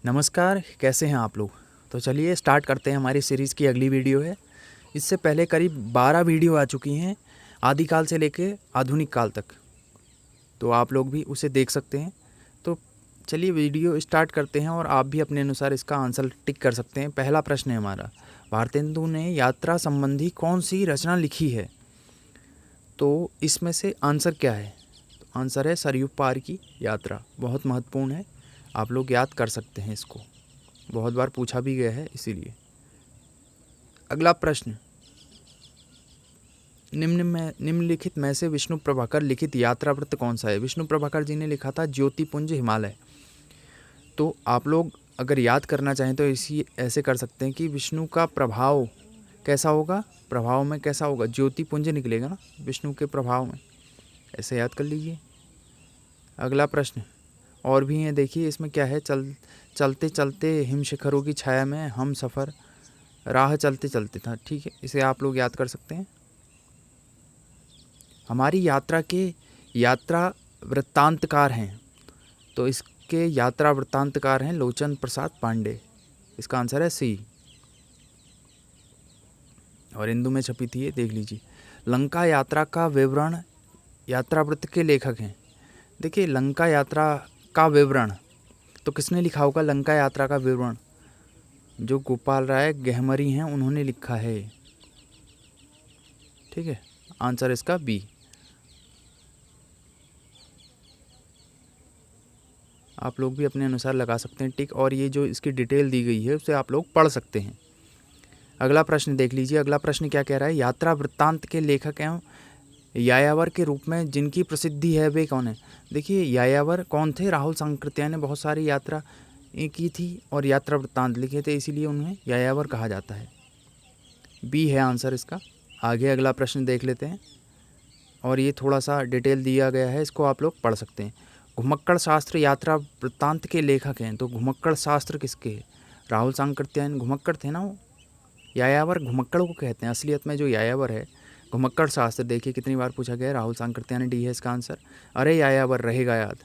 नमस्कार, कैसे हैं आप लोग। तो चलिए स्टार्ट करते हैं। हमारी सीरीज़ की अगली वीडियो है। इससे पहले करीब 12 वीडियो आ चुकी हैं आदिकाल से लेके आधुनिक काल तक, तो आप लोग भी उसे देख सकते हैं। तो चलिए वीडियो स्टार्ट करते हैं और आप भी अपने अनुसार इसका आंसर टिक कर सकते हैं। पहला प्रश्न है हमारा, भारतेंदु ने यात्रा संबंधी कौन सी रचना लिखी है। तो इसमें से आंसर क्या है। तो आंसर है सरयू पार की यात्रा। बहुत महत्वपूर्ण है, आप लोग याद कर सकते हैं इसको, बहुत बार पूछा भी गया है इसीलिए। अगला प्रश्न, निम्नलिखित में से विष्णु प्रभाकर लिखित यात्रा वृत्त कौन सा है। विष्णु प्रभाकर जी ने लिखा था ज्योतिपुंज हिमालय। तो आप लोग अगर याद करना चाहें तो इसी ऐसे कर सकते हैं कि विष्णु का प्रभाव कैसा होगा, प्रभाव में कैसा होगा, ज्योतिपुंज निकलेगा ना विष्णु के प्रभाव में, ऐसे याद कर लीजिए। अगला प्रश्न और भी हैं, देखिए इसमें क्या है। चलते चलते हिम शिखरों की छाया में हम सफ़र, राह चलते चलते था। ठीक है, इसे आप लोग याद कर सकते हैं। हमारी यात्रा के यात्रा वृत्तांतकार हैं, तो इसके यात्रा वृत्तांतकार हैं लोचन प्रसाद पांडे। इसका आंसर है सी। और हिंदू में छपी थी, ये देख लीजिए। लंका यात्रा का विवरण यात्रा वृत्त के लेखक हैं। देखिए लंका यात्रा का विवरण तो किसने लिखा होगा। लंका यात्रा का विवरण जो गोपाल राय गहमरी हैं उन्होंने लिखा है। ठीक है, आंसर इसका बी। आप लोग भी अपने अनुसार लगा सकते हैं टिक, और ये जो इसकी डिटेल दी गई है उसे आप लोग पढ़ सकते हैं। अगला प्रश्न देख लीजिए। अगला प्रश्न क्या कह रहा है, यात्रा वृत्तांत के लेखक एवं यायावर के रूप में जिनकी प्रसिद्धि है वे कौन है। देखिए यायावर कौन थे, राहुल सांकृत्यायन ने बहुत सारी यात्रा की थी और यात्रा वृत्तांत लिखे थे, इसीलिए उन्हें यायावर कहा जाता है। बी है आंसर इसका। आगे अगला प्रश्न देख लेते हैं, और ये थोड़ा सा डिटेल दिया गया है, इसको आप लोग पढ़ सकते हैं। घुमक्कड़ शास्त्र यात्रा वृत्तांत के लेखक हैं, तो घुमक्कड़ शास्त्र किसके हैं। राहुल सांकृत्यायन घुमक्कड़ थे ना वो। यायावर घुमक्कड़ को कहते हैं, असलियत में जो यायावर है घुमक्कड़ शास्त्र। देखिए कितनी बार पूछा गया है, राहुल सांकृत्यायन डी है इसका आंसर। अरे यायावर रहेगा याद।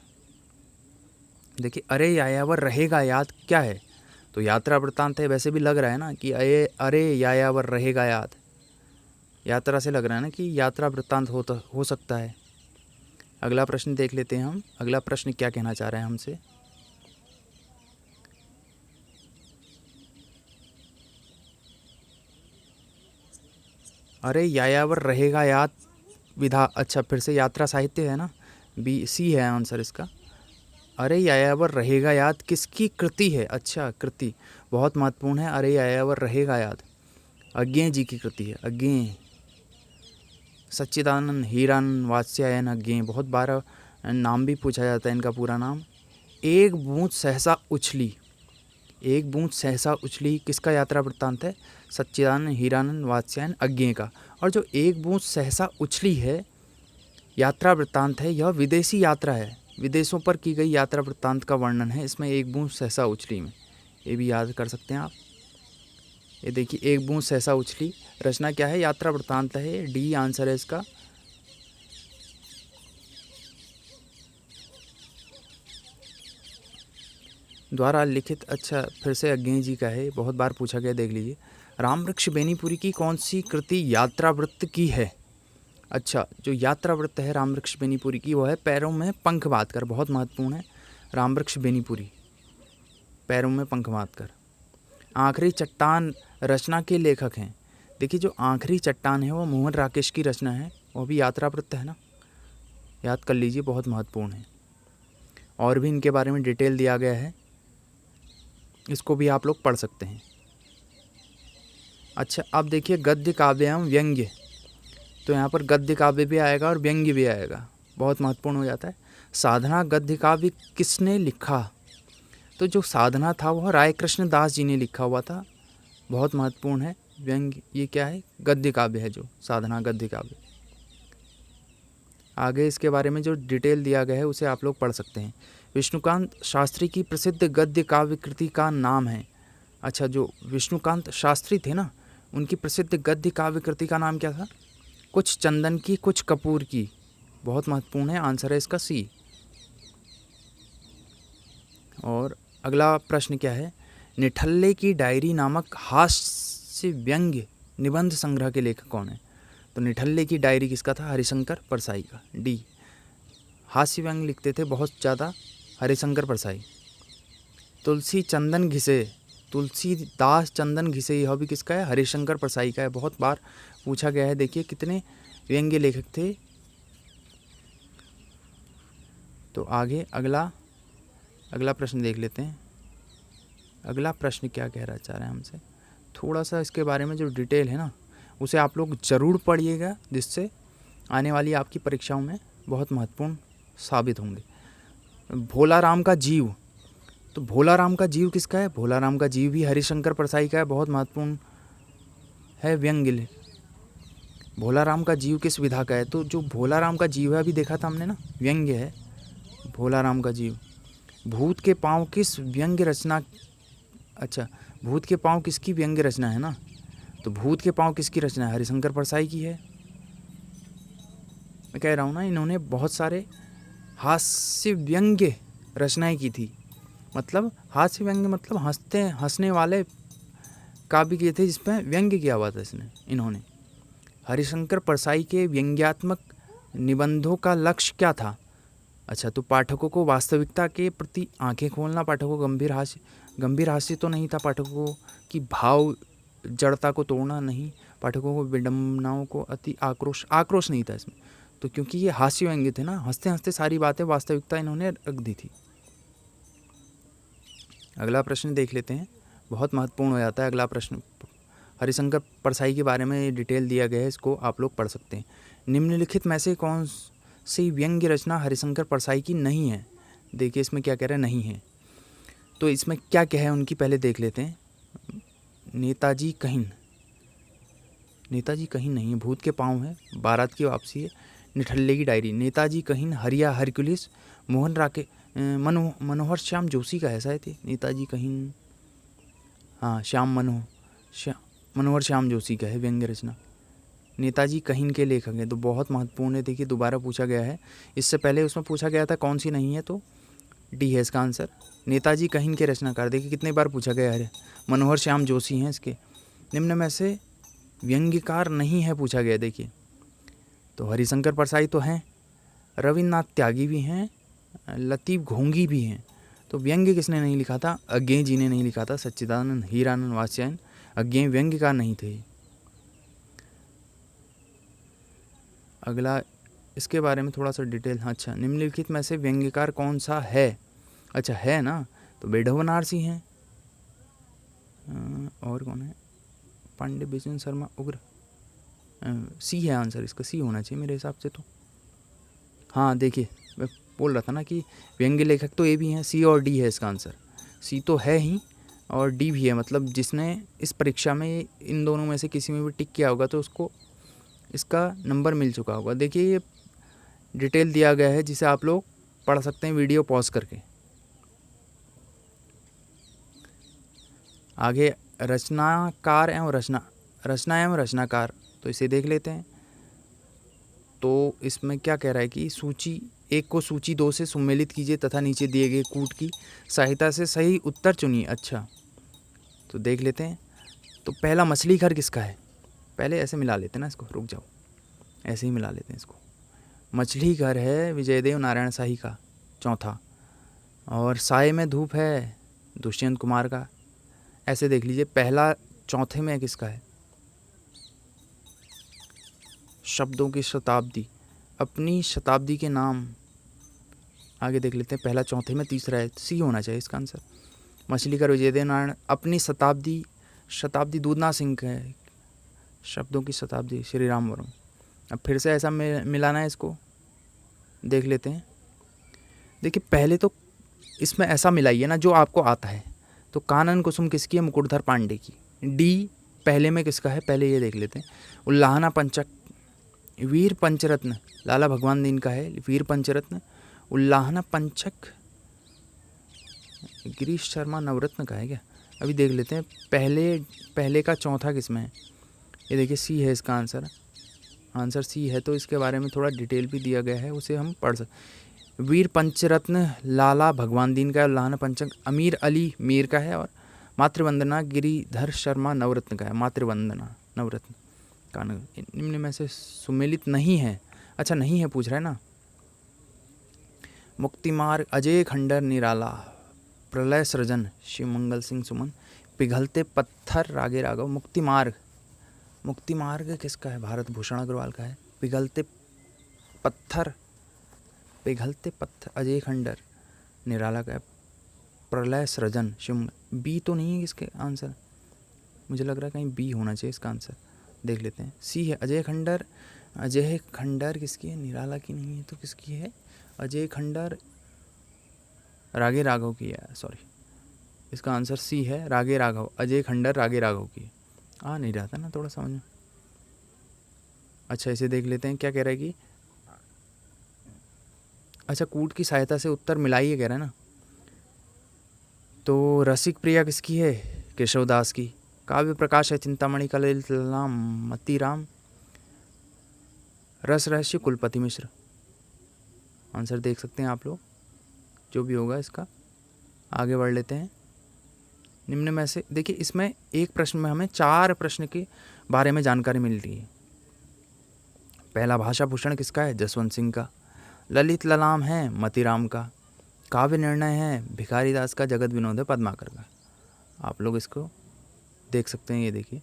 देखिए अरे यायावर रहेगा याद क्या है, तो यात्रा वृत्तांत है। वैसे भी लग रहा है ना कि अरे यायावर रहेगा याद, यात्रा से लग रहा है ना कि यात्रा वृत्तांत हो सकता है। अगला प्रश्न देख लेते हैं हम। अगला प्रश्न क्या कहना चाह रहे हैं हमसे। अरे यायावर रहेगा याद विधा, अच्छा फिर से यात्रा साहित्य है ना, बी सी है आंसर इसका। अरे यायावर रहेगा याद किसकी कृति है। अच्छा कृति बहुत महत्वपूर्ण है। अरे यायावर रहेगा याद अज्ञे जी की कृति है। अज्ञे सच्चिदानंद हीरानंद वात्स्यायन अज्ञे, बहुत बार नाम भी पूछा जाता है इनका पूरा नाम। एक बूंद सहसा उछली, एक बूंद सहसा उछली किसका यात्रा वृत्तांत है, सच्चिदानंद हीरानंद वात्स्यायन अज्ञे का। और जो एक बूंद सहसा उछली है यात्रा वृत्तांत है, यह विदेशी यात्रा है, विदेशों पर की गई यात्रा वृत्तांत का वर्णन है इसमें एक बूंद सहसा उछली में। ये भी याद कर सकते हैं आप। ये देखिए एक बूंद सहसा उछली रचना क्या है, यात्रा वृत्तांत है। डी आंसर है इसका। द्वारा लिखित, अच्छा फिर से अज्ञे जी का है, बहुत बार पूछा गया, देख लीजिए। रामवृक्ष बेनीपुरी की कौन सी कृति यात्रा वृत्त की है। अच्छा जो यात्रा वृत्त है रामवृक्ष बेनीपुरी की वो है पैरों में पंख बांध कर, बहुत महत्वपूर्ण है। रामवृक्ष बेनीपुरी पैरों में पंख बांध कर। आखिरी चट्टान रचना के लेखक हैं। देखिए जो आखिरी चट्टान है वो मोहन राकेश की रचना है, वो भी यात्रा वृत्त है ना, याद कर लीजिए, बहुत महत्वपूर्ण है। और भी इनके बारे में डिटेल दिया गया है, इसको भी आप लोग पढ़ सकते हैं। अच्छा अब देखिए गद्य काव्य एवं व्यंग्य, तो यहाँ पर गद्य काव्य भी आएगा और व्यंग्य भी आएगा, बहुत महत्वपूर्ण हो जाता है। साधना गद्य काव्य किसने लिखा, तो जो साधना था वह राय कृष्ण दास जी ने लिखा हुआ था, बहुत महत्वपूर्ण है। व्यंग्य ये क्या है, गद्य काव्य है जो साधना गद्य काव्य। आगे इसके बारे में जो डिटेल दिया गया है उसे आप लोग पढ़ सकते हैं। विष्णुकांत शास्त्री की प्रसिद्ध गद्य काव्य कृति का नाम है। अच्छा जो विष्णुकांत शास्त्री थे ना, उनकी प्रसिद्ध गद्य काव्य कृति का नाम क्या था, कुछ चंदन की कुछ कपूर की, बहुत महत्वपूर्ण है। आंसर है इसका सी। और अगला प्रश्न क्या है, निठल्ले की डायरी नामक हास्य व्यंग्य निबंध संग्रह के लेखक कौन है? तो निठल्ले की डायरी किसका था? हरिशंकर परसाई का। डी। हास्य व्यंग्य लिखते थे बहुत ज़्यादा हरिशंकर परसाई। तुलसी चंदन घिसे, तुलसीदास चंदन घिसे, यह भी किसका है? हरिशंकर परसाई का है। बहुत बार पूछा गया है। देखिए कितने व्यंग्य लेखक थे। तो आगे अगला प्रश्न देख लेते हैं। अगला प्रश्न क्या कह रहा चाह रहे हैं हमसे, थोड़ा सा इसके बारे में जो डिटेल है ना उसे आप लोग ज़रूर पढ़िएगा, जिससे आने वाली आपकी परीक्षाओं में बहुत महत्वपूर्ण साबित होंगे। भोला राम का जीव, तो भोला राम का जीव किसका है? भोला राम का जीव भी हरिशंकर परसाई का है। बहुत महत्वपूर्ण है व्यंग्य। भोला राम का जीव किस विधा का है? तो जो भोला राम का जीव है अभी देखा था हमने ना, व्यंग्य है भोला राम का जीव। भूत के पाँव किस व्यंग्य रचना, अच्छा भूत के पाँव किसकी व्यंग्य रचना है ना? तो भूत के पाँव किसकी रचना है? हरिशंकर परसाई की है। मैं कह रहा हूँ ना, इन्होंने बहुत सारे हास्य व्यंग्य रचनाएं की थी। मतलब हास्य व्यंग्य मतलब हंसने वाले काव्य किए थे जिसमें व्यंग्य किया हुआ था इन्होंने। हरिशंकर परसाई के व्यंग्यात्मक निबंधों का लक्ष्य क्या था? अच्छा, तो पाठकों को वास्तविकता के प्रति आंखें खोलना, पाठकों को गंभीर हास्य तो नहीं था, पाठकों की भाव जड़ता को तोड़ना नहीं, पाठकों को विडंबनाओं को अति आक्रोश नहीं था इसमें। तो क्योंकि ये हास्य व्यंग्य थे ना, हंसते हंसते सारी बातें वास्तविकता इन्होंने रख दी थी। अगला प्रश्न देख लेते हैं, बहुत महत्वपूर्ण हो जाता है अगला प्रश्न। हरिशंकर परसाई के बारे में डिटेल दिया गया है, इसको आप लोग पढ़ सकते हैं। निम्नलिखित में से कौन सी व्यंग्य रचना हरिशंकर परसाई की नहीं है? देखिए इसमें क्या कह रहे हैं, नहीं है। तो इसमें क्या क्या है उनकी पहले देख लेते हैं। नेताजी कहिन नहीं है। भूत के पाँव है, बारात की वापसी है, निठल्ले की डायरी। नेताजी कहिन, हरिया हरक्युलिस, मनोहर श्याम जोशी का है शायद। नेताजी कहिन, हाँ मनोहर श्याम जोशी का है व्यंग्य रचना। नेताजी कहिन के लेखक हैं, तो बहुत महत्वपूर्ण है। देखिए दोबारा पूछा गया है, इससे पहले उसमें पूछा गया था कौन सी नहीं है, तो डी है इसका आंसर। नेताजी कहिन के रचनाकार, देखिए कितने बार पूछा गया है। मनोहर श्याम जोशी हैं इसके। निम्न में से व्यंग्यकार नहीं है पूछा गया। देखिए तो हरिशंकर परसाई तो हैं, रविन्द्रनाथ त्यागी भी हैं, लतीफ़ घोंगी भी हैं। तो व्यंग्य किसने नहीं लिखा था? अज्ञेय जी ने नहीं लिखा था। सच्चिदानंद हीरानंद वात्स्यायन अज्ञेय व्यंग्यकार नहीं थे। अगला इसके बारे में थोड़ा सा डिटेल। अच्छा, निम्नलिखित में से व्यंग्यकार कौन सा है? अच्छा है ना, तो बेढो बनारसी हैं। और कौन है? पांडे बिजन शर्मा उग्र। सी है आंसर इसका, सी होना चाहिए मेरे हिसाब से तो। हाँ देखिए मैं बोल रहा था ना कि व्यंग्य लेखक तो ए भी हैं, सी और डी है इसका आंसर। सी तो है ही और डी भी है, मतलब जिसने इस परीक्षा में इन दोनों में से किसी में भी टिक किया होगा तो उसको इसका नंबर मिल चुका होगा। देखिए ये डिटेल दिया गया है जिसे आप लोग पढ़ सकते हैं वीडियो पॉज करके। आगे रचनाकार एवं रचना एवं रचनाकार, तो इसे देख लेते हैं। तो इसमें क्या कह रहा है कि सूची 1 को सूची 2 से सम्मिलित कीजिए तथा नीचे दिए गए कूट की सहायता से सही उत्तर चुनिए। अच्छा तो देख लेते हैं। तो पहला मछली घर किसका है? पहले ऐसे मिला लेते हैं ना इसको, रुक जाओ, ऐसे ही मिला लेते हैं इसको। मछली घर है विजयदेव नारायण शाही का, चौथा। और साए में धूप है दुष्यंत कुमार का। ऐसे देख लीजिए, पहला चौथे में किसका है? शब्दों की शताब्दी, अपनी शताब्दी के नाम। आगे देख लेते हैं, पहला चौथे में, तीसरा है, सी होना चाहिए इसका आंसर। मछली घर विजयदेव नारायण, अपनी शताब्दी दूधना सिंह का है। शब्दों की शताब्दी श्री राम वर्मा। अब फिर से ऐसा मिलाना है इसको, देख लेते हैं। देखिए पहले तो इसमें ऐसा मिलाइए ना जो आपको आता है। तो कानन कुसुम किसकी है? मुकुटधर पांडे की। डी पहले में किसका है? पहले ये देख लेते हैं। उल्लाहना पंचक, वीर पंचरत्न, लाला भगवान दीन का है वीर पंचरत्न। उल्लाहना पंचक गिरीश शर्मा नवरत्न का है क्या? अभी देख लेते हैं। पहले का चौथा किसमें है? ये देखिए सी है इसका आंसर सी है। तो इसके बारे में थोड़ा डिटेल भी दिया गया है, उसे हम पढ़ सकते। वीर पंचरत्न लाला भगवान दीन का है, लाहना पंचक अमीर अली मीर का है, और मातृवंदना गिरिधर शर्मा नवरत्न का है, मातृवंदना नवरत्न का। निम्न में से सुमेलित नहीं है, अच्छा नहीं है पूछ रहा है ना। मुक्ति मार्ग अजय खंडर निराला, प्रलय सृजन शिव मंगल सिंह सुमन, पिघलते पत्थर रागे राघव। मुक्ति मार्ग, मुक्ति मार्ग किसका है? भारत भूषण अग्रवाल का है। पिघलते पत्थर, पिघलते पत्थर अजय खंडर निराला का है। प्रलय सृजन शिव, बी तो नहीं है इसके आंसर, मुझे लग रहा है कहीं बी होना चाहिए इसका आंसर, देख लेते हैं। सी है अजय खंडर, अजय खंडर किसकी है? निराला की नहीं है तो किसकी है? अजय खंडर रागे राघव की है, सॉरी इसका आंसर सी है, रागे राघव, अजय खंडर रागे राघव की है। आ नहीं रहा था ना थोड़ा समझ में। अच्छा इसे देख लेते हैं क्या कह रहा है कि, अच्छा कूट की सहायता से उत्तर मिलाइए कह रहा है ना। तो रसिक प्रिया किसकी है? केशवदास की। काव्य प्रकाश है चिंतामणि का, ललितलाम मतीराम, रस रहस्य कुलपति मिश्र। आंसर देख सकते हैं आप लोग, जो भी होगा इसका। आगे बढ़ लेते हैं। निम्न में से देखिए, इसमें एक प्रश्न में हमें 4 प्रश्न के बारे में जानकारी मिल रही है। पहला भाषा भूषण किसका है? जसवंत सिंह का। ललित ललाम है मतीराम का। काव्य निर्णय है भिखारी दास का, जगत विनोद है पद्माकर का। आप लोग इसको देख सकते हैं, ये देखिए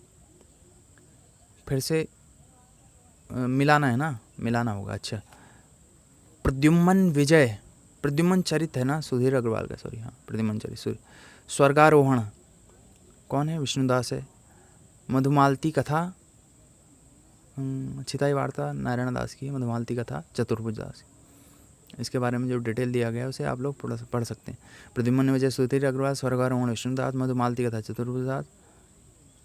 फिर से मिलाना है ना, मिलाना होगा। अच्छा प्रद्युम्न विजय, प्रद्युम्न चरित है ना सुधीर अग्रवाल का, सॉरी हाँ प्रद्युम्न चरित। स्वर्गारोहण कौन है? विष्णुदास है। मधुमालती कथा, छिताई वार्ता नारायण दास की है। मधुमालती कथा चतुर्भुज दास। इसके बारे में जो डिटेल दिया गया है उसे आप लोग पढ़ सकते हैं। प्रद्युम्न विजय सुधीर अग्रवाल, स्वर्गारोहण विष्णुदास, मधुमालती कथा चतुर्भुज दास।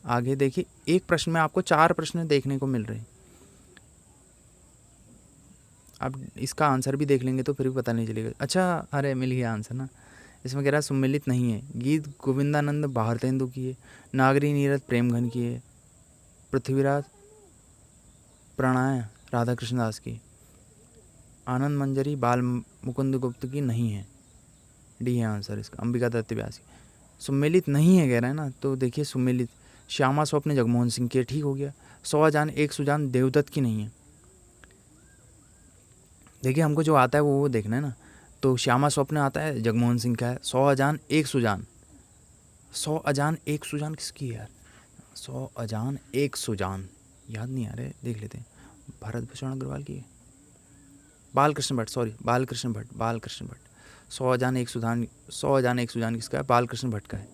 आगे देखिए, एक प्रश्न में आपको 4 प्रश्न देखने को मिल रहे हैं। आप इसका आंसर भी देख लेंगे तो फिर भी पता नहीं चलेगा। अच्छा अरे मिल गया आंसर ना। इसमें कह रहा है सुमिलित नहीं है। गीत गोविंदानंद भारतेंदु की है। नागरी नीरद प्रेमघन की है। पृथ्वीराज प्रणय राधा कृष्ण दास की। आनंद मंजरी बाल मुकुंद गुप्त की नहीं है। डी है आंसर इसका, अंबिका दत्त व्यास की। सुमेलित नहीं है कह रहा है ना, तो देखिए सुमेलित श्यामा स्वप्न जगमोहन सिंह की, ठीक हो गया। 100 जान 1 सुजान देवदत्त की नहीं है। देखिए हमको जो आता है वो देखना है ना। तो श्यामा स्वप्न आता है जगमोहन सिंह का है। 100 अजान 1 सुजान, 100 अजान 1 सुजान किसकी है यार? 100 अजान 1 सुजान याद नहीं आ रहे, देख लेते हैं। भारत भूषण अग्रवाल की है। बालकृष्ण भट्ट, सॉरी बालकृष्ण भट्ट, बालकृष्ण भट्ट। 100 अजान 1 सुजान, 100 अजान 1 सुजान किसका है? बालकृष्ण भट्ट का है।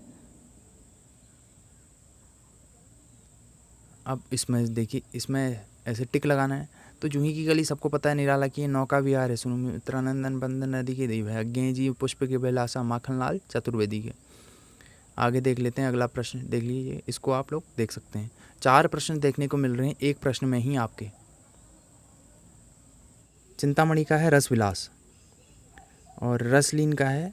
अब इसमें देखिए, इसमें ऐसे टिक लगाना है। तो जूही की गली सबको पता है, निराला की है। नौका विहार है सुनो मित्रानंदन बंदन नदी के देव है। अज्ञे जी पुष्प के बेलासा माखनलाल चतुर्वेदी के। आगे देख लेते हैं अगला प्रश्न, देख लीजिए इसको आप लोग देख सकते हैं। 4 प्रश्न देखने को मिल रहे हैं एक प्रश्न में ही आपके। चिंतामणि का है रस विलास, और रसलीन का है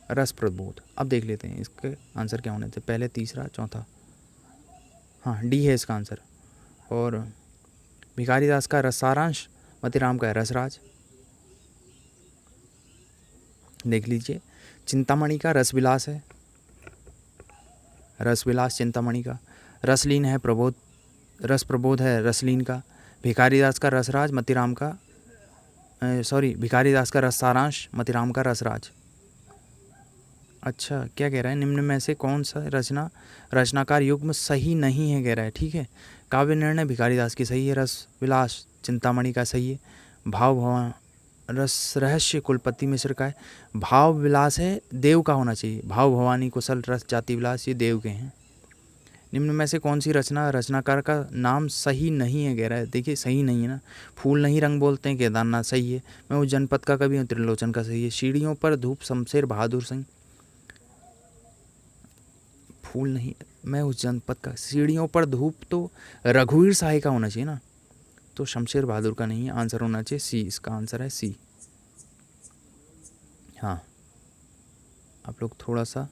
रस प्रबोध। अब देख लेते हैं इसके आंसर क्या होने थे, पहले, तीसरा, चौथा। हाँ डी है इसका आंसर। और भिखारी दास का रस सारांश, मतीराम का है रसराज। देख लीजिए, चिंतामणि का रस विलास है, रस विलास चिंतामणि का। रसलीन है प्रबोध, रस प्रबोध है रसलीन का। भिखारी दास का रसराज, मतीराम का सॉरी भिखारी दास का रस सारांश, मतीराम का रसराज। अच्छा क्या कह रहा है? निम्न में से कौन सा रचनाकार युग्म सही नहीं है कह रहा है, ठीक है। काव्य निर्णय भिखारी दास की सही है। रस विलास चिंतामणि का सही है। भाव भवन रस रहस्य कुलपति मिश्र का है। भाव विलास है देव का होना चाहिए। भाव भवानी कुशल रस जाति विलास ये देव के हैं। निम्न में से कौन सी रचनाकार का नाम सही नहीं है कह रहा है। देखिए सही नहीं है ना। फूल नहीं रंग बोलते हैं, केदारनाथ सही है। मैं उस जनपद का कवि हूँ, त्रिलोचन का सही है। सीढ़ियों पर धूप, शमशेर बहादुर सिंह। फूल नहीं, मैं उस जनपद का, सीढ़ियों पर धूप तो रघुवीर साहे का होना चाहिए ना, तो शमशेर बहादुर का नहीं है। आंसर होना चाहिए सी, इसका आंसर है सी। हाँ आप लोग थोड़ा सा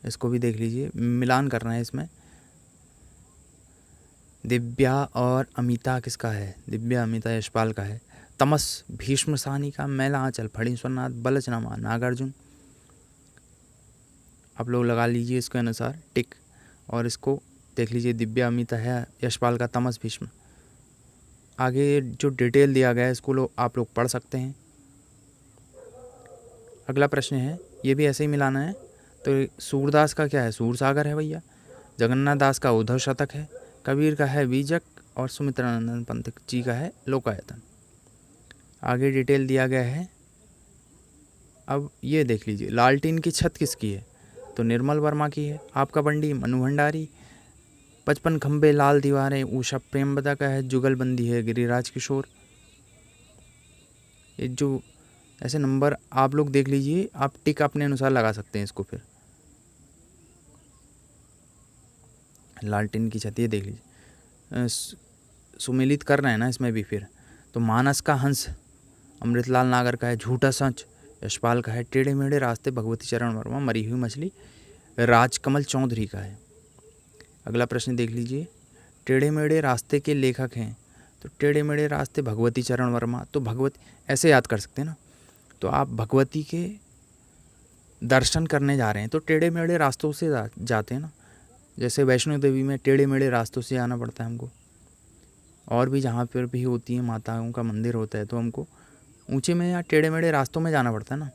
इसको भी देख लीजिए, मिलान करना है इसमें। दिव्या और अमिता किसका है? दिव्या अमिता यशपाल का है। तमस भीष्म सानिका, मैला आंचल फणीश्वरनाथ, बलचनामा नागार्जुन। आप लोग लगा लीजिए इसके अनुसार टिक, और इसको देख लीजिए दिव्या अमिता है यशपाल का तमस भीष्म। आगे जो डिटेल दिया गया है इसको आप लोग पढ़ सकते हैं। अगला प्रश्न है, ये भी ऐसे ही मिलाना है। तो सूरदास का क्या है, सूरसागर है भैया। जगन्नाथ दास का उद्धव शतक है। कबीर का है बीजक, और सुमित्रानंद पंत जी का है लोकायतन। आगे डिटेल दिया गया है। अब ये देख लीजिए, लालटीन की छत किसकी है, तो निर्मल वर्मा की है। आपका बंडी मनु भंडारी। 55 खंबे लाल दीवारें उषा प्रेमवदा का है। जुगलबंदी है गिरिराज किशोर। ये जो ऐसे नंबर आप लोग देख लीजिए, आप टिक अपने अनुसार लगा सकते हैं इसको। फिर लालटेन की छत ये देख लीजिए, सुमेलित कर रहे हैं ना इसमें भी। फिर तो मानस का हंस अमृतलाल नागर का है। झूठा सच यशपाल का है। टेढ़े मेढ़े रास्ते भगवती चरण वर्मा। मरी हुई मछली राजकमल चौधरी का है। अगला प्रश्न देख लीजिए, टेढ़े मेढ़े रास्ते के लेखक हैं, तो टेढ़े मेढ़े रास्ते भगवती चरण वर्मा। तो भगवती ऐसे याद कर सकते हैं ना, तो आप भगवती के दर्शन करने जा रहे हैं तो टेढ़े मेढ़े रास्तों से जाते हैं ना। जैसे वैष्णो देवी में टेढ़े मेढ़े रास्तों से आना पड़ता है हमको, और भी जहाँ पर भी होती है माताओं का मंदिर होता है तो हमको ऊंचे में या टेढ़े मेढ़े रास्तों में जाना पड़ता है ना।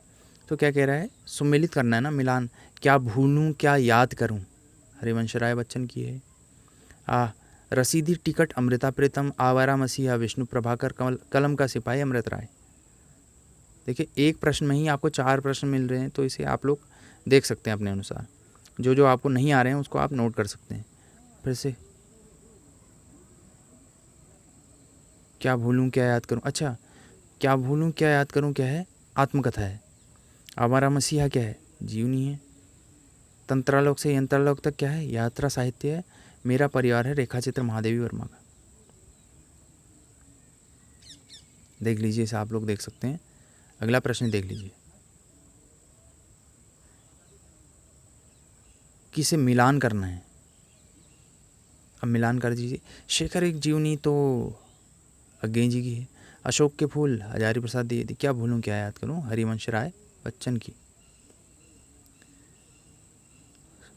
तो क्या कह रहा है, सुमेलित करना है ना, मिलान। क्या भूलूं क्या याद करूं, हरिवंश राय बच्चन की है। रसीदी टिकट अमृता प्रीतम। आवारा मसीहा विष्णु प्रभाकर। कलम का सिपाही अमृत राय। देखिए एक प्रश्न में ही आपको 4 प्रश्न मिल रहे हैं, तो इसे आप लोग देख सकते हैं अपने अनुसार। जो जो आपको नहीं आ रहे हैं उसको आप नोट कर सकते हैं। फिर से क्या भूलूं क्या याद करूं, अच्छा क्या भूलूं क्या याद करूं क्या है, आत्मकथा है। आवारा मसीहा क्या है, जीवनी है। तंत्रालोक से यंत्रालोक तक क्या है, यात्रा साहित्य है। मेरा परिवार है रेखाचित्र महादेवी वर्मा का। देख लीजिए, इसे आप लोग देख सकते हैं। अगला प्रश्न देख लीजिए, किसे मिलान करना है। अब मिलान कर दीजिए। शेखर एक जीवनी तो अज्ञे जी की है। अशोक के फूल हजारी प्रसाद द्विवेदी। क्या भूलूं क्या याद करूं, हरिवंश राय बच्चन की।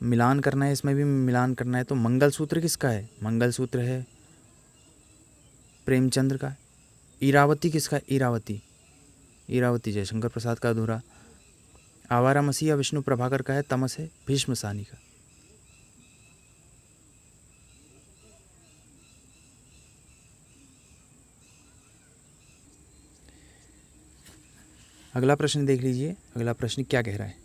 मिलान करना है, इसमें भी मिलान करना है। तो मंगलसूत्र किसका है, मंगलसूत्र है प्रेमचंद्र का। इरावती किसका है, इरावती, इरावती जयशंकर प्रसाद का अधूरा। आवारा मसीहा विष्णु प्रभाकर का है। तमस है भीष्म सानी का। अगला प्रश्न देख लीजिए। अगला प्रश्न क्या कह रहा है।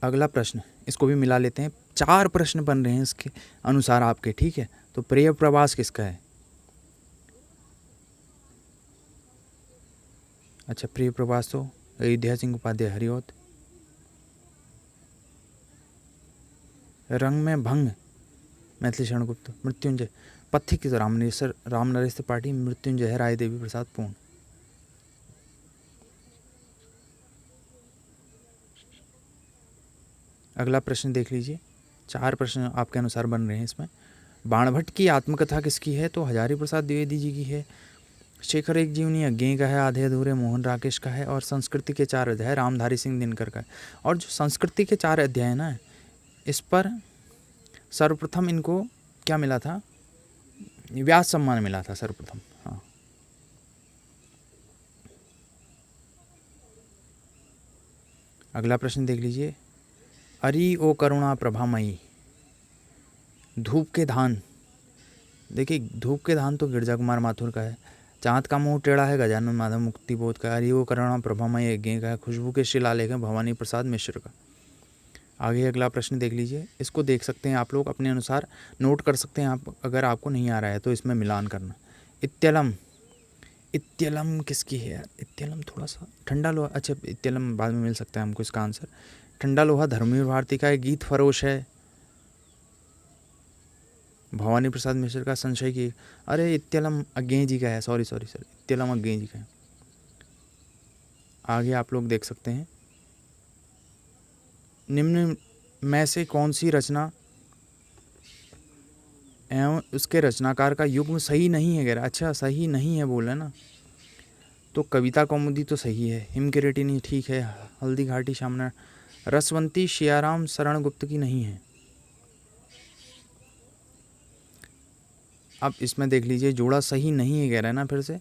अगला प्रश्न इसको भी मिला लेते हैं। 4 प्रश्न बन रहे हैं इसके अनुसार आपके, ठीक है। तो प्रिय प्रवास किसका है, अच्छा प्रिय प्रवास तो अयोध्या सिंह उपाध्याय हरिओत। रंग में भंग मैथिली शरण गुप्त। मृत्युंजय पथिक तो राम नरेश त्रिपाठी। मृत्युंजय है राय देवी प्रसाद पूर्ण। अगला प्रश्न देख लीजिए। 4 प्रश्न आपके अनुसार बन रहे हैं इसमें। बाणभट्ट की आत्मकथा किसकी है, तो हजारी प्रसाद द्विवेदी जी की है। शेखर एक जीवनी अज्ञे का है। आधे अधूरे मोहन राकेश का है। और संस्कृति के 4 अध्याय रामधारी सिंह दिनकर का है। और जो संस्कृति के 4 अध्याय है ना, इस पर सर्वप्रथम इनको क्या मिला था, व्यास सम्मान मिला था सर्वप्रथम। हाँ, अगला प्रश्न देख लीजिए। अरि ओ करुणा प्रभामयी। धूप के धान, देखिए धूप के धान तो गिरजा कुमार माथुर का है। चाँद का मुंह टेढ़ा है गजानन माधव मुक्तिबोध का। अरि ओ करुणा प्रभामयी यज्ञ का है। खुशबू के शिलालेख है भवानी प्रसाद मिश्र का। आगे अगला प्रश्न देख लीजिए। इसको देख सकते हैं आप लोग अपने अनुसार नोट कर सकते हैं आप, अगर आपको नहीं आ रहा है तो इसमें मिलान करना। इत्यलम, इत्यलम किसकी है यार, इत्यलम थोड़ा सा ठंडा लोहा, अच्छा इत्यलम बाद में मिल सकता है हमको इसका आंसर। ठंडा लोहा धर्मवीर भारती का है। गीत फरोश है भवानी प्रसाद मिश्र का। संशय की, अरे इत्यलम अज्ञे जी का है, सॉरी सर, इत्यलम अज्ञे जी का है। आगे आप लोग देख सकते हैं, निम्न में से कौन सी रचना एवं उसके रचनाकार का युग्म सही नहीं है कह रहा। अच्छा सही नहीं है बोल रहा है ना, तो कविता कौमुदी तो सही है, हिमकिरीटिनी ठीक है, हल्दी घाटी सामना, रसवंती शियाराम शरण गुप्त की नहीं है। अब इसमें देख लीजिए जोड़ा सही नहीं है कह रहा है ना फिर से,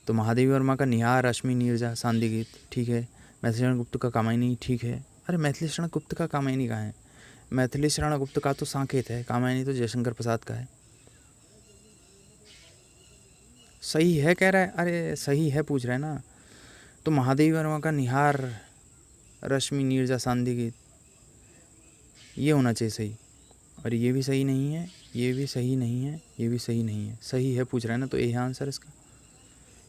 तो महादेवी वर्मा का निहार रश्मि नीरजा सांदी गीत ठीक है, मैथिली शरण गुप्त का कामायनी ठीक है। अरे मैथिली शरण गुप्त का कामायनी कहाँ है? मैथिली शरण गुप्त का तो साकेत है, कामायनी तो जयशंकर प्रसाद का है। सही है कह रहा है, अरे सही है पूछ रहा है ना, तो महादेवी वर्मा का निहार रश्मि नीरजा सांदी गीत ये होना चाहिए सही, और ये भी सही नहीं है, ये भी सही नहीं है, ये भी सही नहीं है, सही है पूछ रहा है ना, तो ये है आंसर इसका।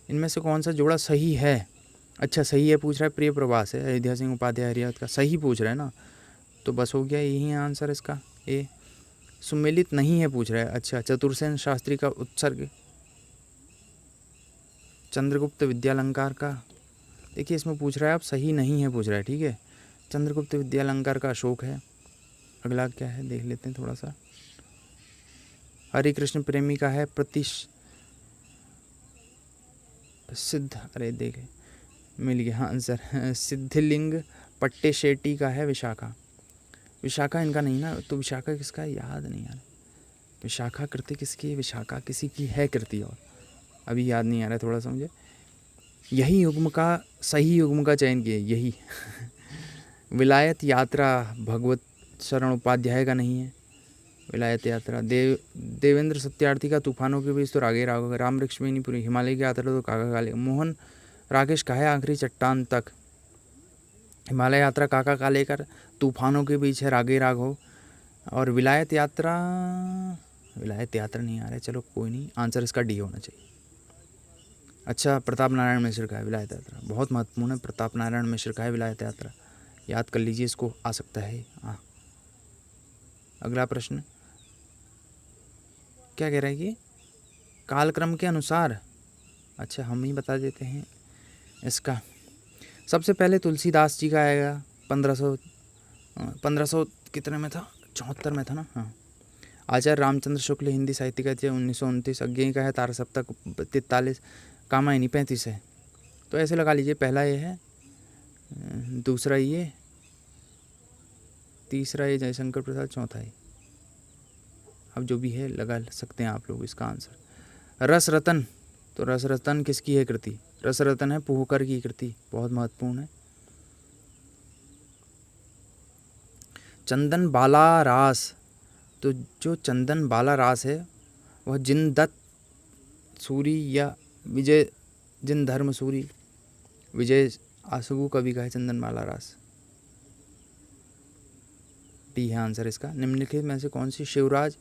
इनमें से कौन सा जोड़ा सही है? अच्छा सही है पूछ रहा है, प्रिय प्रवास है, अयोध्या सिंह उपाध्याय हरियात का सही पूछ रहा है ना, तो बस हो गया, यही है आंसर इसका ए। सुमेलित नहीं है पूछ रहा है, अच्छा चतुर्सेन शास्त्री का उत्सर्ग, चंद्रगुप्त विद्यालंकार का, देखिए इसमें पूछ रहा है आप सही नहीं है पूछ रहा है, ठीक है, चंद्रगुप्त विद्यालंकार का अशोक है। अगला क्या है देख लेते हैं थोड़ा सा, हरि कृष्ण प्रेमी का है सिद्ध, अरे देखे मिल गया हाँ आंसर, सिद्धलिंग पट्टे शेट्टी का है विशाखा, विशाखा इनका नहीं ना, तो विशाखा किसका है याद नहीं यार, विशाखा कृति किसकी है, विशाखा किसी की है कृति और अभी याद नहीं आ रहा है थोड़ा सा मुझे। यही युग्म का सही युग्म का चयन किया यही विलायत यात्रा भगवत शरण उपाध्याय का नहीं है, विलायत यात्रा देवेंद्र सत्यार्थी का तूफानों के बीच तो रागे राघव, राम लक्ष्मीपुरी हिमालय की यात्रा तो काका काले, मोहन राकेश का है आखिरी चट्टान तक, हिमालय यात्रा काका काले कर, तूफानों के बीच है रागे राघव, और विलायत यात्रा नहीं आ रहा है, चलो कोई नहीं, आंसर इसका डी होना चाहिए। अच्छा प्रताप नारायण मिश्र का है विलायत यात्रा, बहुत महत्वपूर्ण है, प्रताप नारायण मिश्र का है विलायत यात्रा, याद कर लीजिए इसको, आ सकता है। हाँ अगला प्रश्न क्या कह रहा है कि कालक्रम के अनुसार, अच्छा हम ही बता देते हैं इसका। सबसे पहले तुलसीदास जी का आएगा 1500 कितने में था, 74 में था ना, हाँ। आचार्य रामचंद्र शुक्ल हिंदी साहित्य का 1929, अज्ञेय का है तारा सप्तक 43, कामायनी 35 है, तो ऐसे लगा लीजिए, पहला ये है, दूसरा ये, तीसरा ये जयशंकर प्रसाद, चौथा ये, अब जो भी है लगा सकते हैं आप लोग इसका आंसर। रस रतन, तो रस रतन किसकी है कृति, रस रतन है पुहकर की कृति, बहुत महत्वपूर्ण है। चंदन बाला रास, तो जो चंदन बाला रास है वह जिन दत्त सूरी या विजय जिन धर्म सूरी विजय आसुगु कवि का है चंदन बाला रास, डी है आंसर इसका। निम्नलिखित में से कौन सी शिवराज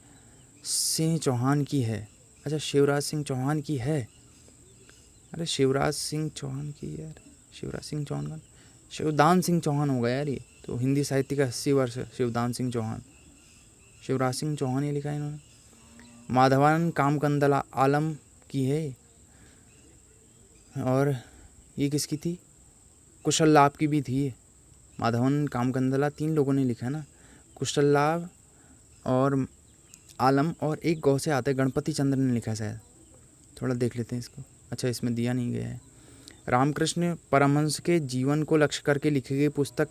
सिंह चौहान की है, अच्छा शिवराज सिंह चौहान की है, अरे शिवराज सिंह चौहान की यार, शिवराज सिंह चौहान का शिवदान सिंह चौहान होगा यार, ये तो हिंदी साहित्य का 80 वर्ष शिवदान सिंह चौहान, शिवराज सिंह चौहान ये लिखा है इन्होंने। माधवन कामकंदला आलम की है, और ये किसकी थी, कुशल लाभ की भी थी, माधवन कामकंदला 3 लोगों ने लिखा है ना, कुशल लाभ और आलम, और एक गौ से आता है गणपति चंद्र ने लिखा है शायद, थोड़ा देख लेते हैं इसको, अच्छा इसमें दिया नहीं गया है। रामकृष्ण परमहंस के जीवन को लक्ष्य करके लिखी गई पुस्तक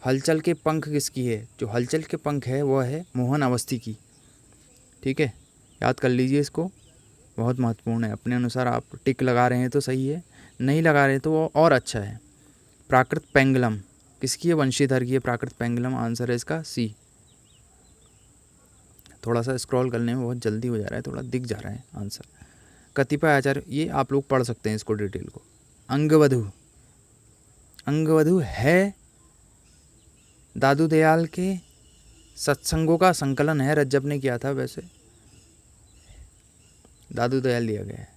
हलचल के पंख किसकी है, जो हलचल के पंख है वह है मोहन अवस्थी की, ठीक है, याद कर लीजिए इसको, बहुत महत्वपूर्ण है, अपने अनुसार आप टिक लगा रहे हैं तो सही है, नहीं लगा रहे तो वो और अच्छा है। प्राकृत पेंगलम किसकी है, वंशीधर की है प्राकृत पेंगलम, आंसर है इसका सी। थोड़ा सा स्क्रॉल करने में बहुत जल्दी हो जा रहा है, थोड़ा दिख जा रहा है आंसर। कतिपय आचार्य, ये आप लोग पढ़ सकते हैं इसको डिटेल को। अंगवधु, अंगवधु है दादू दयाल के सत्संगों का संकलन है, रज्जब ने किया था, वैसे दादू दयाल दिया गया है।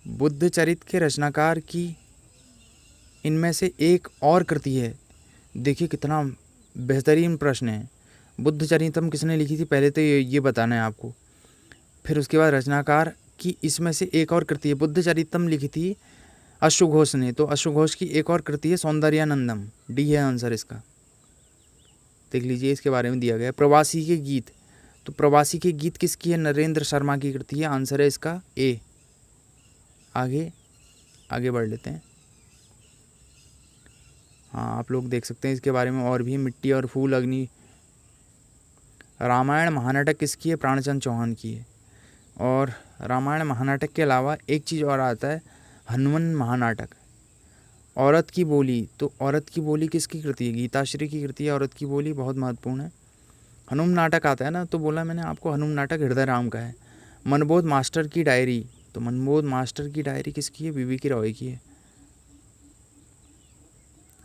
बुद्ध चरित के रचनाकार की इनमें से एक और कृति है, देखिए कितना बेहतरीन प्रश्न है, बुद्ध चरितम किसने लिखी थी, पहले तो ये बताना है आपको, फिर उसके बाद रचनाकार की इसमें से एक और कृति है। बुद्ध चरितम लिखी थी अश्वघोष ने, तो अश्वघोष की एक और कृति है सौंदर्यानंदम, डी है आंसर इसका, देख लीजिए इसके बारे में दिया गया है। प्रवासी के गीत, तो प्रवासी के गीत किसकी है? नरेंद्र शर्मा की कृति है। आंसर है इसका ए। आगे बढ़ लेते हैं। हाँ, आप लोग देख सकते हैं इसके बारे में और भी। मिट्टी और फूल, अग्नि। रामायण महानाटक किसकी है? प्राणचंद चौहान की है। और रामायण महानाटक के अलावा एक चीज़ और आता है, हनुमान महानाटक। औरत की बोली, तो औरत की बोली किसकी कृति है? गीताश्री की कृति है औरत की बोली, बहुत महत्वपूर्ण है। हनुम नाटक आता है ना, तो बोला मैंने आपको, हनुम नाटक हृदय राम का है। मनबोध मास्टर की डायरी, तो मनबोध मास्टर की डायरी किसकी है? बीबी की रॉय की है।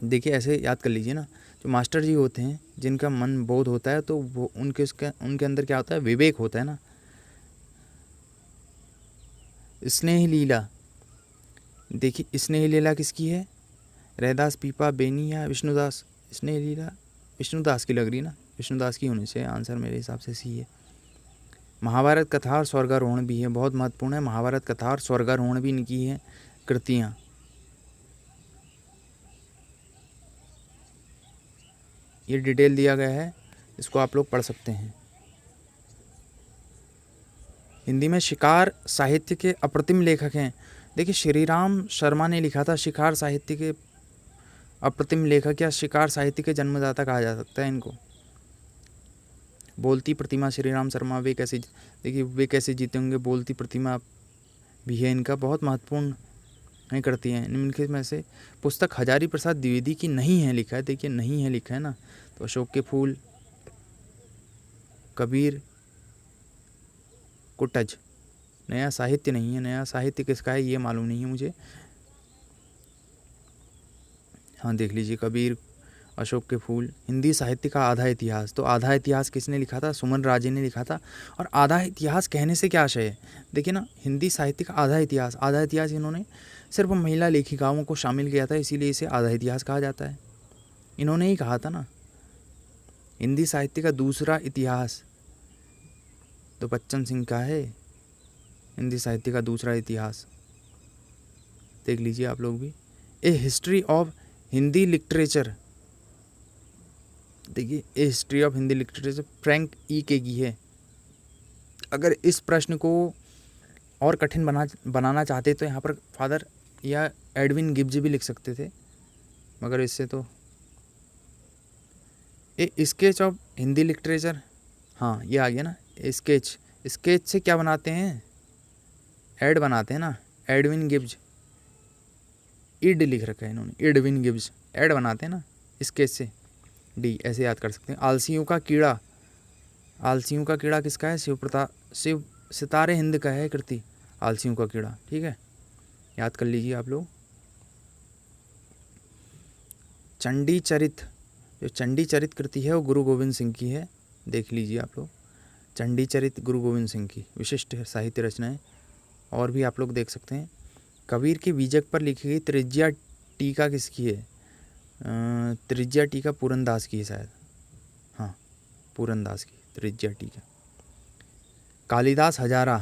देखिए ऐसे याद कर लीजिए ना, जो मास्टर जी होते हैं जिनका मन बोध होता है, तो वो उनके अंदर क्या होता है? विवेक होता है ना। स्नेह लीला, देखिए स्नेह लीला किसकी है? रैदास, पीपा, बेनी या विष्णुदास? स्नेह लीला विष्णुदास की लग रही ना, विष्णुदास की होनी चाहिए। आंसर मेरे हिसाब से सी है। महाभारत कथा और स्वर्गारोहण भी है, बहुत महत्वपूर्ण है। महाभारत कथा और स्वर्गारोहण भी इनकी है कृतियाँ। ये डिटेल दिया गया है, इसको आप लोग पढ़ सकते हैं। हिंदी में शिकार साहित्य के अप्रतिम लेखक हैं। देखिए श्री राम शर्मा ने लिखा था। शिकार साहित्य के अप्रतिम लेखक या शिकार साहित्य के जन्मदाता कहा जा सकता है इनको। बोलती प्रतिमा, श्री राम शर्मा, वे कैसे, देखिए वे कैसे जीते होंगे, बोलती प्रतिमा भी है इनका, बहुत महत्वपूर्ण है करती हैं। इनके में से पुस्तक हजारी प्रसाद द्विवेदी की नहीं है लिखा है। देखिए नहीं है लिखा है ना, तो अशोक के फूल, कबीर, कुटज। नया साहित्य नहीं है। नया साहित्य किसका है ये मालूम नहीं है मुझे। हाँ देख लीजिए, कबीर, अशोक के फूल। हिंदी साहित्य का आधा इतिहास, तो आधा इतिहास किसने लिखा था? सुमन राजे ने लिखा था। और आधा इतिहास कहने से क्या आशय है? देखिए ना, हिंदी साहित्य का आधा इतिहास इन्होंने सिर्फ महिला लेखिकाओं को शामिल किया था, इसीलिए इसे आधा इतिहास कहा जाता है। इन्होंने ही कहा था ना, हिंदी साहित्य का दूसरा इतिहास तो बच्चन सिंह का है। हिंदी साहित्य का दूसरा इतिहास देख लीजिए आप लोग भी। A history of Hindi literature, देखिए a history of Hindi literature Frank E Keay की है। अगर इस प्रश्न को और कठिन बनाना चाहते तो यहाँ पर फादर या एडविन गिब्ज भी लिख सकते थे, मगर इससे तो ए स्केच ऑफ हिंदी लिटरेचर, हाँ ये आ गया ना। स्केच से क्या बनाते हैं? एड बनाते हैं ना, एडविन गिब्ज। इड लिख रखा है इन्होंने, एडविन गिब्ज, एड बनाते हैं ना स्केच से। डी ऐसे याद कर सकते हैं। आलसियों का कीड़ा, आलसियों का कीड़ा किसका है? शिव सितारे हिंद का है कृति, आलसियों का कीड़ा। ठीक है, याद कर लीजिए आप लोग। चंडी चरित, जो चंडी चरित कृति है वो गुरु गोविंद सिंह की है, देख लीजिए आप लोग। चंडी चरित गुरु गोविंद सिंह की विशिष्ट साहित्य रचना है। और भी आप लोग देख सकते हैं। कबीर के बीजक पर लिखी गई त्रिज्या टीका किसकी है? त्रिज्या टीका पूरनदास की है शायद, हाँ पूरनदास की त्रिज्या टीका। कालिदास हजारा,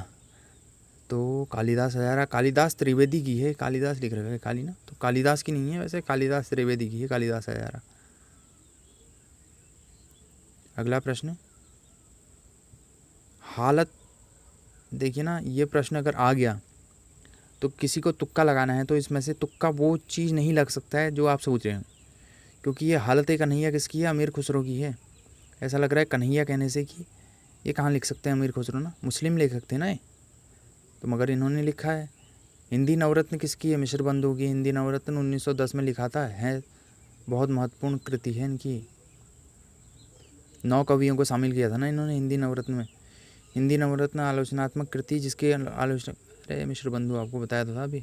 तो कालिदास त्रिवेदी की है। कालिदास लिख रखा है काली ना, तो कालिदास की नहीं है वैसे, कालिदास त्रिवेदी की है कालिदास हजारा। अगला प्रश्न, हालत, देखिए ना ये प्रश्न अगर आ गया तो किसी को तुक्का लगाना है, तो इसमें से तुक्का वो चीज़ नहीं लग सकता है जो आप सोच रहे हैं, क्योंकि ये हालत कन्हैया किसकी है? अमीर खुसरो की है। ऐसा लग रहा है कन्हैया कहने से कि ये कहाँ लिख सकते हैं अमीर खुसरो ना, मुस्लिम लेखक थे ना ये, तो मगर इन्होंने लिखा है। हिंदी नवरत्न किसकी है? मिश्र बंधु की। हिंदी नवरत्न 1910 में लिखा था, है बहुत महत्वपूर्ण कृति है इनकी। 9 कवियों को शामिल किया था ना इन्होंने हिंदी नवरत्न में। हिंदी नवरत्न आलोचनात्मक कृति जिसके आलोचना, अरे मिश्र बंधु आपको बताया तो था अभी।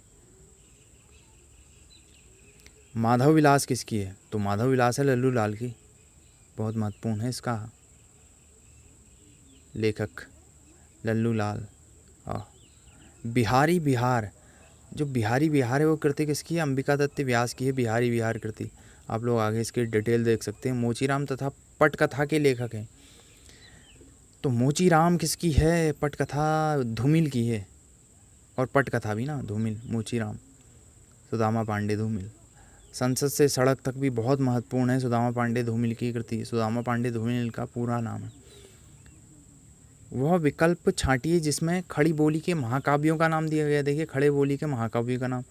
माधव विलास किसकी है? तो माधव विलास है लल्लू लाल की, बहुत महत्वपूर्ण है इसका लेखक लल्लू लाल। बिहारी बिहार, जो बिहारी बिहार है वो कृति किसकी है? अंबिका दत्त व्यास की है बिहारी बिहार कृति। आप लोग आगे इसकी डिटेल देख सकते हैं। मोचीराम तथा पटकथा के लेखक हैं, तो मोचीराम किसकी है? पटकथा धूमिल की है, और पटकथा भी ना धूमिल, मोचीराम, सुदामा पांडे धूमिल। संसद से सड़क तक भी बहुत महत्वपूर्ण है, सुदामा पांडे धूमिल की कृति। सुदामा पांडे धूमिल का पूरा नाम है। वह विकल्प छांटिए जिसमें खड़ी बोली के महाकाव्यों का नाम दिया गया। देखिए खड़े बोली के महाकाव्यों का नाम,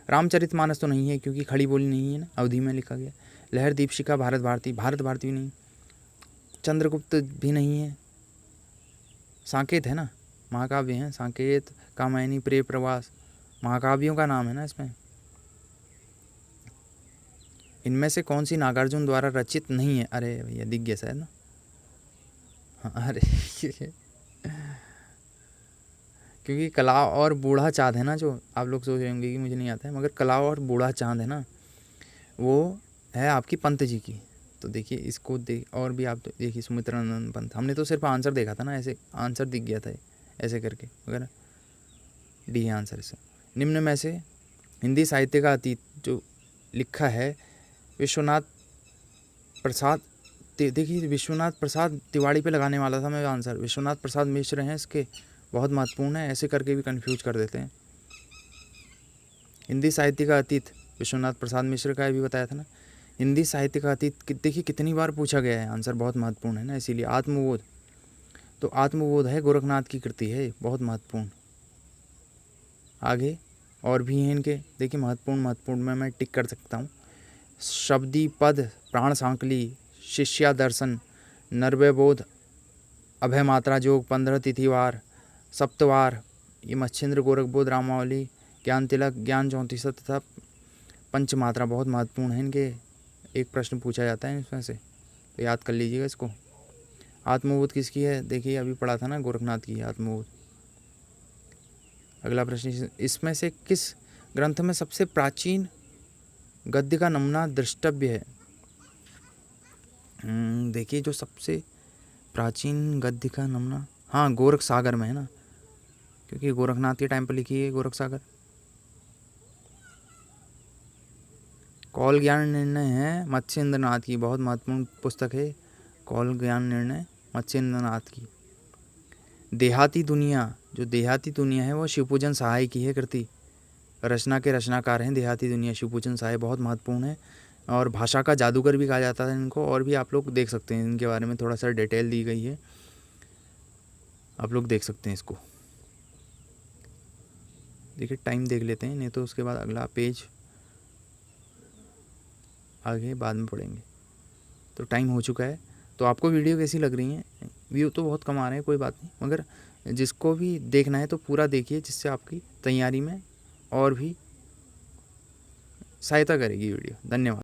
रामचरितमानस तो नहीं है क्योंकि खड़ी बोली नहीं है ना, अवधि में लिखा गया। लहर दीपशिखा भारत भारती, भारत भारती भी नहीं, चंद्रगुप्त भी नहीं है, साकेत है ना, महाकाव्य हैं, साकेत, कामायनी, प्रिय प्रवास, महाकाव्यों का नाम है ना इसमें। इनमें से कौन सी नागार्जुन द्वारा रचित नहीं है? अरे भैया दिख गया शायद ना, हाँ, अरे क्योंकि कलाव और बूढ़ा चाँद है ना, जो आप लोग सोच रहे होंगे कि मुझे नहीं आता है, मगर कलाव और बूढ़ा चाँद है ना, वो है आपकी पंत जी की। तो देखिए इसको देख, और भी आप देखिए सुमित्रानंद पंत, हमने तो सिर्फ आंसर देखा था ना, ऐसे आंसर दिख गया था ऐसे करके, मगर डी है आंसर इससे। निम्न में से हिंदी साहित्य का अतीत जो लिखा है विश्वनाथ प्रसाद, देखिए विश्वनाथ प्रसाद तिवारी पे लगाने वाला था मैं आंसर, विश्वनाथ प्रसाद मिश्र हैं इसके, बहुत महत्वपूर्ण है, ऐसे करके भी कंफ्यूज कर देते हैं। हिंदी साहित्य का अतीत विश्वनाथ प्रसाद मिश्र का भी बताया था ना। हिंदी साहित्य का अतीत देखिए कितनी बार पूछा गया है, आंसर बहुत महत्वपूर्ण है ना, इसीलिए। आत्मबोध, तो आत्मबोध है गोरखनाथ की कृति है, बहुत महत्वपूर्ण। आगे और भी हैं इनके, देखिए महत्वपूर्ण में मैं टिक कर सकता हूँ। शब्दी पद, प्राण सांकली, शिष्या दर्शन, नर्वय बोध, अभय मात्रा जोग, 15 तिथिवार, सप्तवार, ये मच्छिंद्र गोरखबोध, रामावली, ज्ञान तिलक, ज्ञान 34 तथा पंचमात्रा बहुत महत्वपूर्ण है इनके, एक प्रश्न पूछा जाता है इसमें से, तो याद कर लीजिएगा इसको। आत्मबोध किसकी है? देखिए अभी पढ़ा था ना, गोरखनाथ की आत्मबोध। अगला प्रश्न, इसमें से किस ग्रंथ में सबसे प्राचीन गद्य का नमूना द्रष्टव्य है? देखिए जो सबसे प्राचीन गद्य का नमूना, हाँ गोरख सागर में है ना, क्योंकि गोरखनाथ के टाइम पर लिखी है गोरख सागर। कौल ज्ञान निर्णय है मत्स्येंद्रनाथ की, बहुत महत्वपूर्ण पुस्तक है कौल ज्ञान निर्णय मत्स्येंद्रनाथ की। देहाती दुनिया, जो देहाती दुनिया है वो शिवपूजन सहाय की है कृति, रचना के रचनाकार हैं देहाती दुनिया, शिवपूजन सहाय, बहुत महत्वपूर्ण है। और भाषा का जादूगर भी कहा जाता है इनको, और भी आप लोग देख सकते हैं इनके बारे में, थोड़ा सा डिटेल दी गई है, आप लोग देख सकते हैं इसको। देखिए टाइम देख लेते हैं, नहीं तो उसके बाद अगला पेज आगे बाद में पढ़ेंगे। तो टाइम हो चुका है। तो आपको वीडियो कैसी लग रही है? व्यू तो बहुत कम आ रहे हैं, कोई बात नहीं, मगर जिसको भी देखना है तो पूरा देखिए, जिससे आपकी तैयारी में और भी सहायता करेगी वीडियो। धन्यवाद।